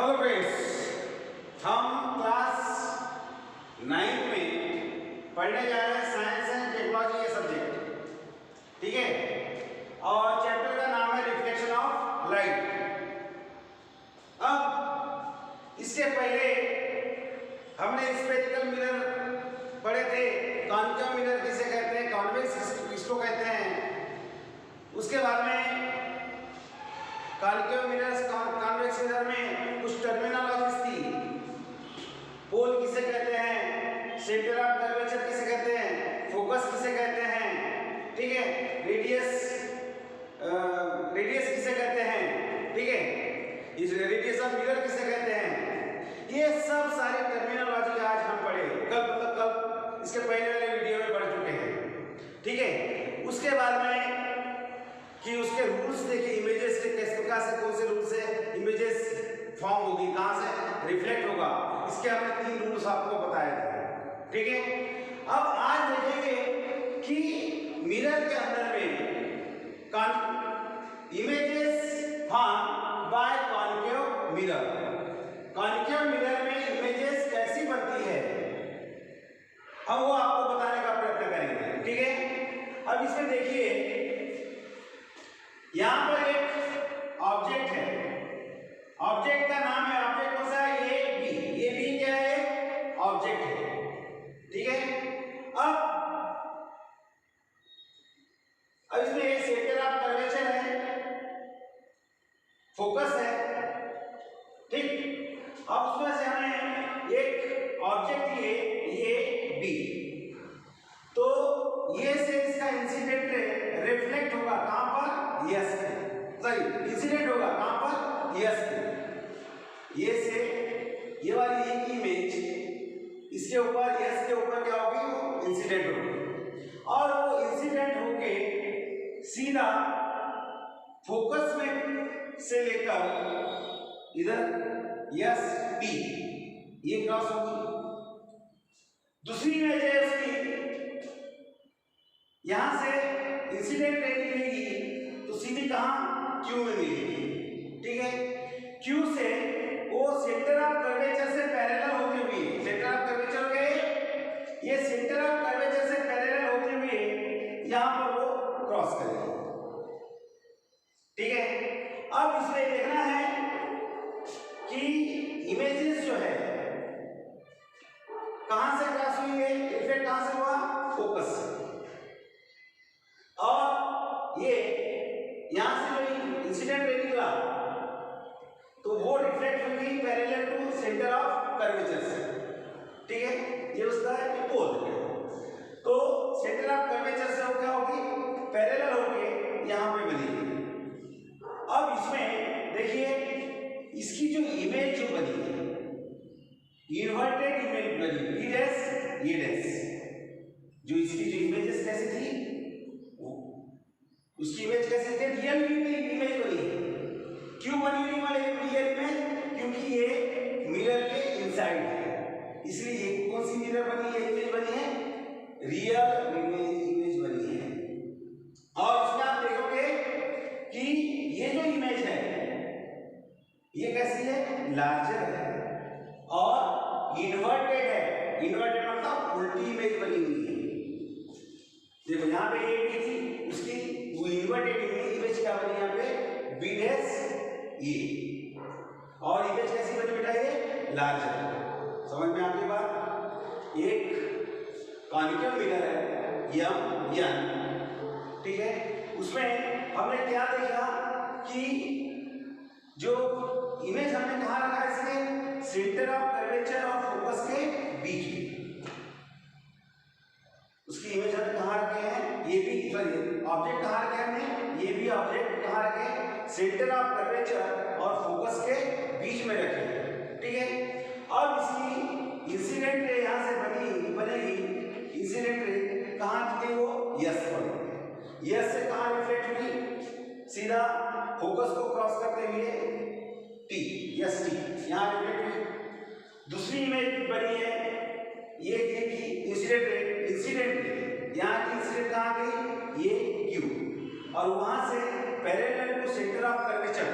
Hello friends, हम class 9 में पढ़ने जा रहे हैं साइंस एंड टेक्नोलॉजी ये सब्जेक्ट, ठीक है। और चैप्टर का नाम है रिफ्लेक्शन ऑफ लाइट। अब इसके पहले हमने स्पेरिकल मिरर पढ़े थे, कॉन्केव मिरर किसे कहते हैं, कॉन्वेक्स किसको कहते हैं। उसके बाद में कॉन्केव मिरर कॉन्वेक्स मिरर में कुछ टर्मिनोलॉजीज थी। पोल किसे कहते हैं, सेंटर ऑफ कर्वेचर किसे कहते हैं, फोकस किसे कहते हैं, ठीक है, रेडियस किसे कहते हैं, ठीक है, इस रेडियस ऑफ मिरर किसे कहते हैं। ये सब सारी टर्मिनोलॉजी आज हम पढ़े, कल इसके पहले वाले वीडियो में पढ़ चुके हैं, ठीक है। उसके बाद में कि उसके रूल्स देखिए, इमेजेस के किस प्रकार से, कौन से रूल से इमेजेस फॉर्म होगी, कहां से रिफ्लेक्ट होगा, इसके हमने 3 रूल्स आपको बताए थे, ठीक है। अब आज देखेंगे कि मिरर के अंदर में images form by concave mirror. Concave mirror में इमेजेस कैसी बनती है, हम वो आपको बताने का प्रयत्न करेंगे, ठीक है। अब इसमें देखिए, यहां पर एक ऑब्जेक्ट है, ऑब्जेक्ट का नाम है, ऑब्जेक्ट कौन सा है, ए बी क्या है, ऑब्जेक्ट है, ठीक है। अब इसमें एक सेंटर ऑफ कर्वेचर है, फोकस है, ठीक। अब उसमें से हमें एक ऑब्जेक्ट ये बी, तो ये से इसका इंसिडेंट रिफ्लेक्ट होगा कहां पर, यस सॉरी, इंसिडेंट होगा कहां पर, यस ये से ये वाली एक इमेज इसके ऊपर, यस के ऊपर क्या होगी, इंसिडेंट होगी, और वो इंसिडेंट होके सीधा फोकस में से लेकर इधर यस बी ये क्रॉस होगी। दूसरी इमेज है उसकी, यहां से इंसिडेंट रे मिलेगी तो सीधी कहां, क्यू में मिलेगी, ठीक है। क्यू से वो सेंटर ऑफ कर्वेचर से पैरेलल होते हुए, सेंटर ऑफ कर्वेचर हो गए, ये सेंटर ऑफ कर्वेचर से पैरेलल होते हुए यहां पर वो क्रॉस करेगी, ठीक है। अब इसमें देखना है कि इमेजेस जो है कहां से क्रॉस हुई है, इफेक्ट कहां से हुआ, फोकस से, और ये यहां से जो इंसिडेंट रे निकला तो वो रिफ्लेक्ट होगी parallel to centre of curvature से, ठीक है। ये उसका पोल है, तो सेंटर ऑफ कर्वेचर से क्या होगी, पैरेलल होके यहां पे बनेगी। अब इसमें देखिए, इसकी जो इमेज जो बनी है, इन्वर्टेड इमेज बनी, ये डैश, जो इसकी जो इमेजेस कैसी थी, उसकी इमेज कैसे थे, रियल इमेज बनी है। क्यों बनी नहीं वाले रियल इमेज, क्योंकि ये मिरर के इनसाइड है, इसलिए ये कौन सी मिरर बनी है, इमेज बनी है, रियल इमेज बनी है। और इसमें आप देखोगे कि ये जो इमेज है ये कैसी है, लार्जर है और इन्वर्टेड है। इन्वर्टेड मतलब उल्टी इमेज बनी हुई है। देखो यहाँ पे ए बी थी, उसकी वो इन्वर्टेड इमेज क्या बनी यहाँ पे, बी डैश ए, और इमेज कैसी बनी बेटा, ये लार्जर। समझ में आपकी बात। एक कॉनिकल मिरर है एम एन, ठीक है, उसमें हमने क्या देखा कि जो इमेज हमने कहा रखा है, इसके सेंटर ऑफ कर्वेचर और फोकस के बीच में उसकी इमेज हमने कहा रखे हैं, ये भी ऑब्जेक्ट कहा रखे हमने, ये भी ऑब्जेक्ट कहा रखे, सेंटर ऑफ कर्वेचर और फोकस के बीच में रखे, ठीक है। अब इसकी इंसिडेंट रे यहां से बनेगी, इंसिडेंट रे कहां थी, वो यस पर, यस से कहां रिफ्लेक्ट हुई, सीधा फोकस को क्रॉस करते हुए टी, यस टी यहां रिफ्लेक्ट हुई। दूसरी इमेज बनी है, ये देखिए इंसिडेंट रे, यहाँ की इंसिडेंट कहाँ गई, ये क्यू, और वहां से parallel to centre of curvature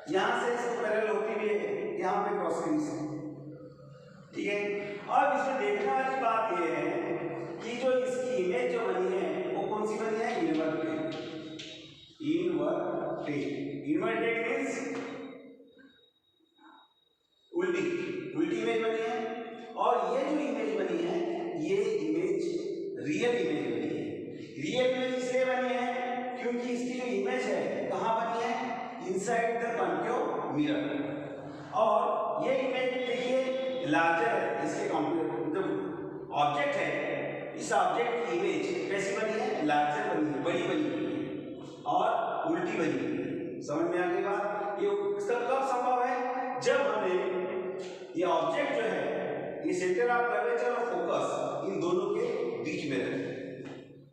यहाँ से इसको पैरेलल होती हुई है, यहाँ पे क्रॉस करी इसे, ठीक है। अब इसमें देखने वाली बात ये है कि जो इसकी इमेज जो बनी है वो कौन सी बनी है, इन्वर्टेड। इन्वर्टेड मीन्स उल्टी इमेज बनी है। और ये जो इमेज बनी है ये इमेज रियल इमेज बनी है। रियल इमेज इसलिए बनी है क्योंकि इसकी जो इमेज है कहाँ बनी है, इनसाइड द कॉन्केव मिरर। और ये इमेज देखिए लार्जर है, इसके मतलब ऑब्जेक्ट है, इस ऑब्जेक्ट की इमेज कैसी बनी है, लार्जर बनी है, बड़ी बनी है और उल्टी बनी है। समझ में आ गई बात। ये सब कब संभव है, जब हमें ये ऑब्जेक्ट जो है ये सेंटर ऑफ कर्वेचर और फोकस इन दोनों के बीच में रहे।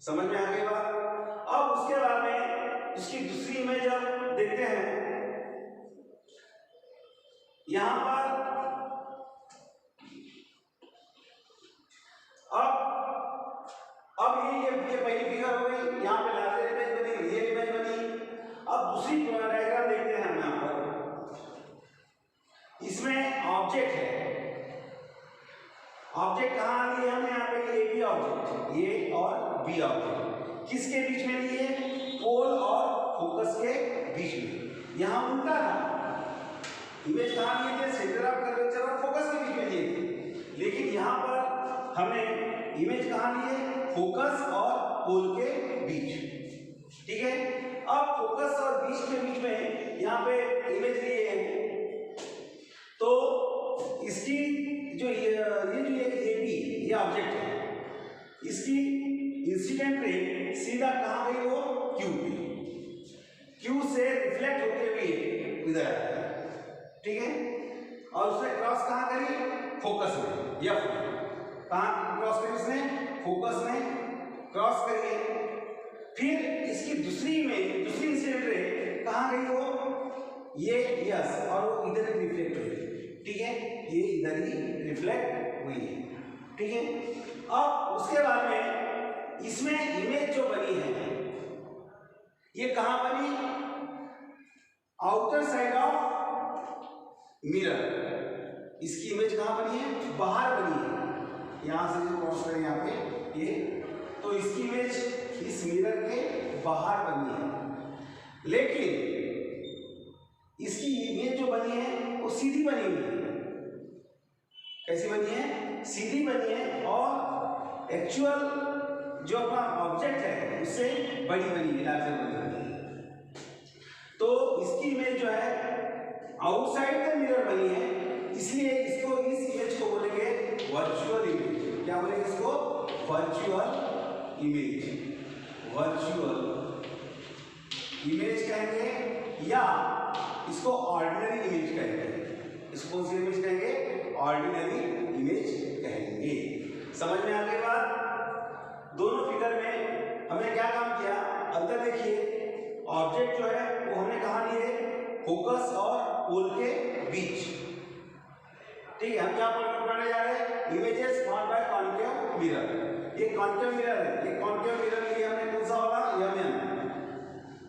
समझ में आ गई बात। अब उसके बाद में इसकी दूसरी इमेज अब देखते हैं। यहां पर अब ये पहली फिगर हो गई, यहाँ पे लार्जर इमेज बनी, रियल इमेज बनी। अब दूसरी डायग्राम देखते हैं हम यहाँ पर। इसमें ऑब्जेक्ट है, ऑब्जेक्ट कहाँ आ लिए हमने, यहाँ पे ए बी ऑब्जेक्ट, ए और बी ऑब्जेक्ट किसके बीच में लिए, पोल और फोकस के बीच में। यहाँ उल्टा था, इमेज कहाँ लिए थे, सेंटर ऑफ कर्वेचर और फोकस के बीच में लिए थे, लेकिन यहाँ पर हमने इमेज कहाँ लिए, फोकस और पोल के बीच, ठीक है। अब फोकस और बीच में यहाँ पे इमेज लिए हैं, तो इसकी जो ये ऑब्जेक्ट है, इसकी इंसिडेंट रे सीधा कहाँ गई, वो क्यू पे, क्यू से रिफ्लेक्ट होते हुए इधर आया, ठीक है। और उसने क्रॉस कहाँ करी, फोकस में, या कहाँ क्रॉस करी उसने, फोकस में क्रॉस करी है। फिर इसकी दूसरी इंसिडेंट रे कहाँ गई, वो ये यस, और वो इधर ही रिफ्लेक्ट हुई, ठीक है, ये इधर ही रिफ्लेक्ट हुई है, ठीक है। अब उसके बाद में इसमें इमेज जो बनी है ये कहां बनी, आउटर साइड ऑफ मिरर। इसकी इमेज कहां बनी है, बाहर बनी है, यहां से जो क्रॉस करें यहाँ पे ये, तो इसकी इमेज इस मिरर के बाहर बनी है। लेकिन इसकी इमेज जो बनी है वो सीधी बनी हुई है। कैसी बनी है, सीधी बनी है, और एक्चुअल जो अपना ऑब्जेक्ट है उससे बड़ी बनी है, लार्जर बनी है। तो इसकी इमेज जो है आउटसाइड द मिरर बनी है, इसलिए इसको, इस इमेज को बोलेंगे वर्चुअल इमेज। क्या बोलेंगे इसको, वर्चुअल इमेज। वर्चुअल इमेज कहेंगे, या इसको ऑर्डिनरी इमेज कहेंगे। इसको कौन सी इमेज कहेंगे, ऑर्डिनरी इमेज कहेंगे। समझ में आ गई बात। दोनों फिगर में हमने क्या काम किया, अंतर देखिए, ऑब्जेक्ट जो है वो हमने कहाँ लिए, फोकस और पोल के बीच, ठीक है। हम क्या पढ़ने जा रहे हैं, images formed by concave mirror. ये कॉन्केव मिरर है, ये कॉन्केव मिरर लिए हमने कौन सा होगा,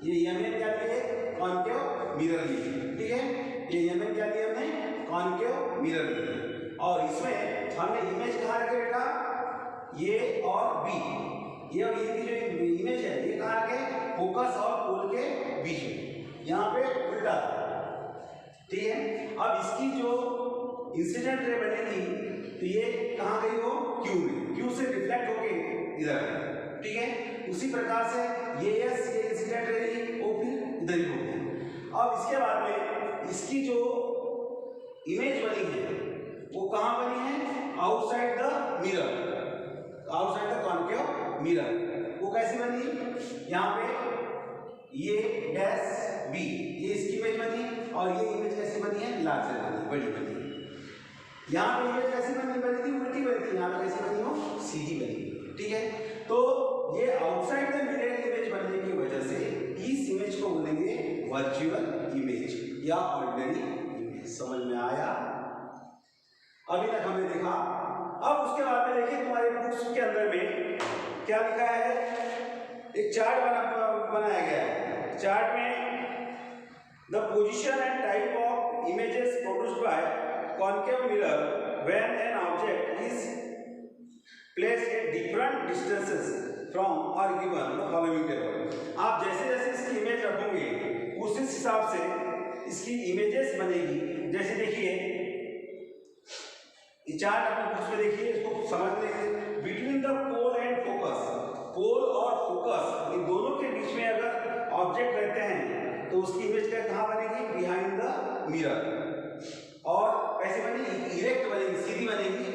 ये यमन क्या लिए, कॉन्केव मिरर लिए, ठीक है। ये यमन क्या लिए हमने, कॉन्केव मिरर लिए। और इसमें हमने इमेज कहाँ रखे बेटा, ये और बी, ये और ये की जो इमेज है ये कहाँ रखे, फोकस और पोल के बीच में, यहाँ पे उल्टा, ठीक है। अब इसकी जो इंसिडेंट रे बनेगी तो ये कहाँ गई, वो क्यू में, क्यू से रिफ्लेक्ट होके इधर, ठीक है। उसी प्रकार से ये इंसिडेंट रे वो फिर इधर ही हो गया। अब इसके बाद में इसकी जो इमेज बनी है वो कहाँ बनी है, outside the mirror, outside the concave mirror. वो कैसी बनी, यहाँ पे ये डैश बी, ये इसकी इमेज बनी, और ये इमेज कैसी बनी है, लार्जर बनी, बड़ी बनी। यहाँ पे इमेज कैसी बनी थी, उल्टी बनी थी, यहाँ पे कैसी बनी हो, सीधी बनी, ठीक है। तो ये आउटसाइड द मिरर इमेज बनने की वजह से इस इमेज को बोलेंगे वर्चुअल इमेज या ऑर्डिनरी इमेज। समझ में आया, अभी तक हमने देखा। अब उसके बाद में देखिए तुम्हारे बुक्स के अंदर में क्या लिखा है, एक चार्ट बनाया गया है। चार्ट में The position and type of images produced by concave mirror when an object is placed at different distances from or given the following table. आप जैसे जैसे इसकी इमेज रखोगे उस हिसाब से इसकी इमेजेस बनेगी। जैसे देखिए ये चार्ट अपने बुक्स में देखिए, इसको समझ लेंगे। Between the pole and focus, pole और फोकस इन दोनों के बीच में अगर ऑब्जेक्ट रहते हैं तो उसकी इमेज क्या कहाँ बनेगी? Behind the mirror. और कैसे बनेगी? इरेक्ट बनेगी, सीधी बनेगी,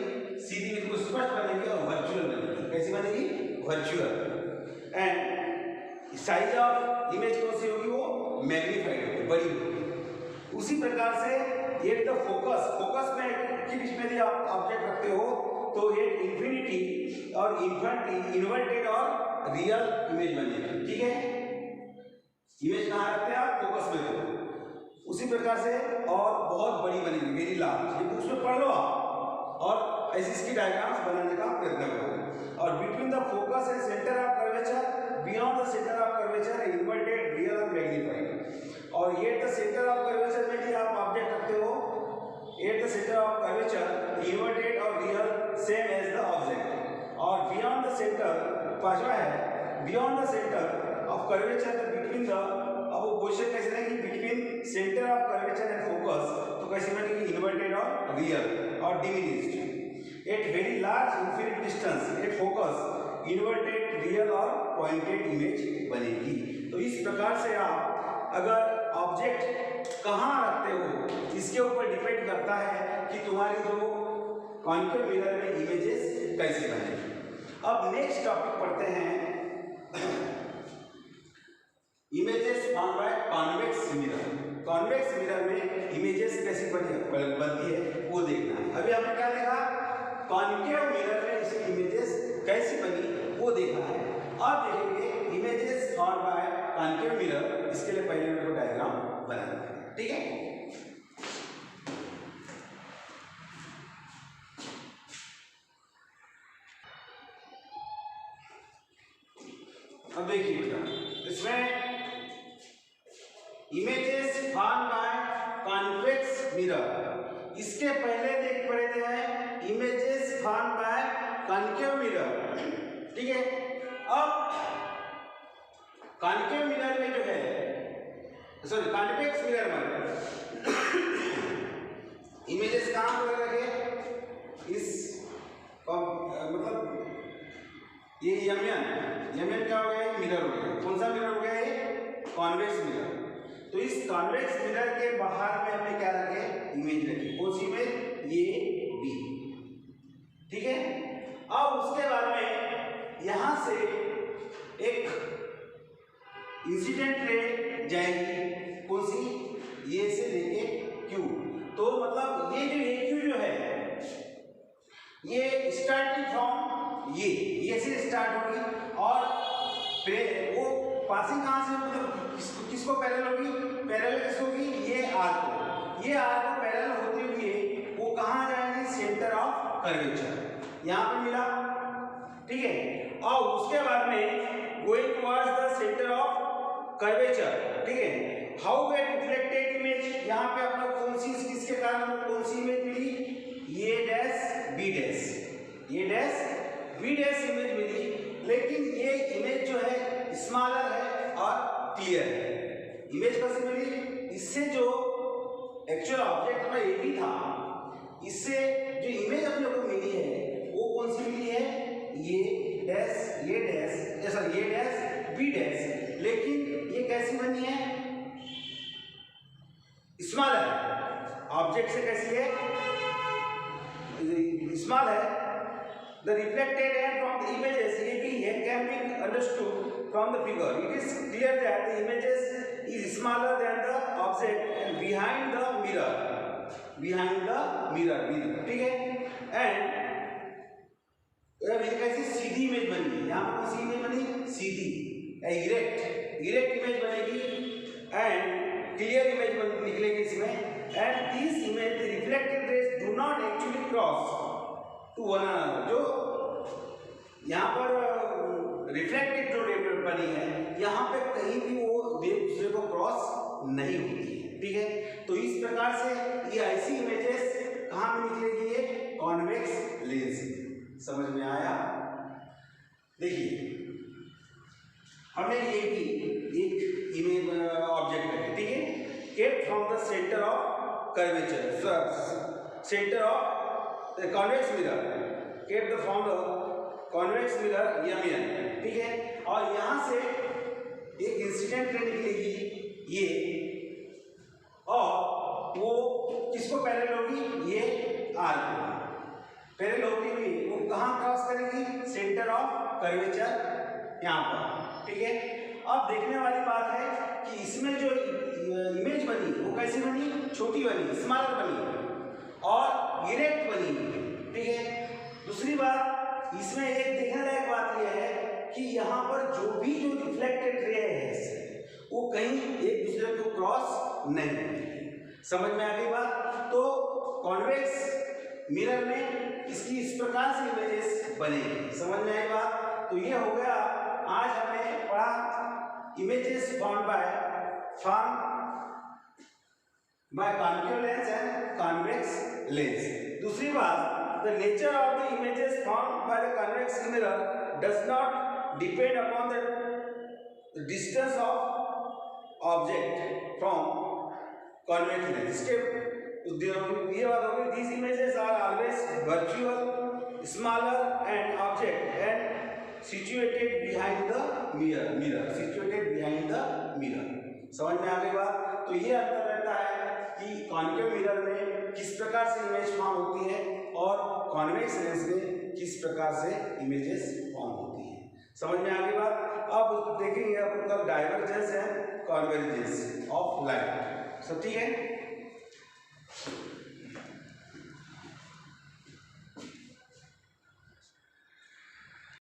सीधी बिल्कुल स्पष्ट बनेगी और वर्चुअल बनेगी। कैसी बनेगी? Virtual. And size of image कौन सी होगी? वो मैग्नीफाइड होगी, बड़ी होगी। उसी प्रकार से ये द फोकस, फोकस में के बीच में यदि आप ऑब्जेक्ट रखते हो तो ये इंफिनिटी और इन्वर्टेड और रियल इमेज बनेगी। ठीक है, इमेज कहाँ रखते हैं आप? फोकस में। उसी प्रकार से और बहुत बड़ी बनेगी, वेरी लार्ज। ये बुक्स में पढ़ लो आप और ऐसी इसकी डायग्राम्स बनाने का प्रयत्न करो। और between the focus and centre of curvature, beyond the centre of curvature, inverted, real और मैग्नीफाइड। और ये द सेंटर ऑफ कर्वेचर में भी आप ऑब्जेक्ट रखते हो, at the centre of curvature, inverted और real same as the object. और बियॉन्ड द सेंटर, पांचवा है beyond the centre of curvature between the, अब वो पोजीशन कैसे रहेगी? Between centre of curvature and focus, तो कैसे बनेगी? इन्वर्टेड और रियल और diminished. At very large infinite distance at focus, inverted, real और पॉइंटेड इमेज बनेगी। तो इस प्रकार से आप अगर ऑब्जेक्ट कहाँ रखते हो इसके ऊपर डिपेंड करता है कि तुम्हारी जो कॉन्केव मिरर में इमेजेस कैसे बनेगी। अब नेक्स्ट टॉपिक पढ़ते हैं, images form by convex mirror. Convex mirror में इमेजेस कैसी बनती है वो देखना है। अभी हमने क्या देखा? कॉन्केव मिरर में इसकी इमेजेस कैसी बनी वो देखा है। अब देखेंगे images form by concave mirror. इसके लिए पहले मेरे को डायग्राम बनाना है, ठीक है? अब देखिए बेटा, इसमें images form by convex mirror, इसके पहले देख पड़े थे images form by concave mirror, ठीक है? अब कॉन्केव मिरर में जो है, सॉरी कॉन्वेक्स मिरर में इमेजेस कहाँ पर रखे? इस मतलब ये यमन क्या हो गया? मिरर हो गया। कौन सा मिरर हो गया? ये कॉन्वेक्स मिरर। तो इस कॉन्वेक्स मिरर के बाहर में हमने क्या रखे? इमेज रखी। कौन सी इमेज? ये बी, ठीक है? अब उसके बाद में यहां से एक इंसिडेंट रे जाएगी। कौन सी? ये से लेके क्यू। तो मतलब ये जो क्यू जो है ये स्टार्टिंग फ्रॉम ये से स्टार्ट होगी और वो पासिंग कहाँ से? मतलब किसको पैरेलल होगी? पैरेलल किसको होगी? ये आर को। ये आर को पैरेलल होते हुए वो कहाँ जाएंगे? सेंटर ऑफ कर्वेचर यहाँ पे मिला, ठीक है? और उसके बाद में going towards the centre of curvature, ठीक है? हाउ गेट रिफ्लेक्टेड इमेज, यहाँ पे अपना कौन सी किसके कारण कौन सी इमेज मिली? ये डैश बी डैश, ये डैश बी डैश इमेज मिली। लेकिन ये इमेज जो है स्मॉलर है और क्लियर है। इमेज कैसे मिली? इससे जो एक्चुअल ऑब्जेक्ट अपना ए बी था, इससे जो इमेज अपने को मिली है वो कौन सी मिली है? ये डैश सॉरी ये डैश बी डैश। लेकिन ये कैसी बनी है? स्मॉलर ऑब्जेक्ट से कैसी है? स्मॉल है। The reflected and from the images AB can be understood from the figure. It is clear that the images is smaller than the object and behind the mirror, ठीक है? And ये कैसी सीधी image बनी है? यहाँ पर कौन सी इमेज बनी? सीधी, इरेक्ट इमेज बनेगी एंड क्लियर इमेज निकलेगी इसमें। And this image the reflected rays do not actually cross to one another. जो यहाँ पर रिफ्लेक्टेड जो रे बनी है यहाँ पे कहीं भी वो एक दूसरे को क्रॉस नहीं होती है, ठीक है। तो इस प्रकार से ये ऐसी इमेजेस कहाँ में निकलेगी, ये कॉन्वेक्स लेंस में। समझ में आया? देखिए हमें ये भी एक इमेज ऑब्जेक्ट है, ठीक है, kept from the centre of curvature, centre of the convex mirror, kept from the convex mirror M, ठीक है। और यहाँ से एक इंसिडेंट रे निकलेगी ये, और वो किसको पैरेलल होगी, ये आर को पैरेलल होती हुई वो कहाँ क्रॉस करेगी, सेंटर ऑफ कर्वेचर यहाँ पर, ठीक है। अब देखने वाली बात है कि इसमें जो इमेज बनी वो कैसी बनी, छोटी बनी, स्मॉलर बनी और इरेक्ट बनी, ठीक है। दूसरी बात इसमें एक देखने लायक बात यह है कि यहाँ पर जो रिफ्लेक्टेड रे है वो कहीं एक दूसरे को क्रॉस नहीं है। समझ में आ गई बात? तो कॉन्वेक्स मिरर में इसकी इस प्रकार से इमेजेस बनेगी। समझ में आई बात? तो ये हो गया, आज हमने पढ़ा images form by concave lens and convex lens. दूसरी बात, the nature of the images form by the convex mirror does not depend upon the distance of object from convex lens। इसके ये बात होगी, these images are always virtual, smaller and object and situated behind the mirror, situated behind the mirror। समझ में आ गई बात? तो ये अंतर रहता है कि कॉन्केव मिरर में किस प्रकार से इमेज फॉर्म होती है और कॉन्वेक्स लेंस में किस प्रकार से इमेजेस फॉर्म होती है। समझ में आ गई बात? अब देखेंगे अपन का divergence and convergence of light. सब ठीक है?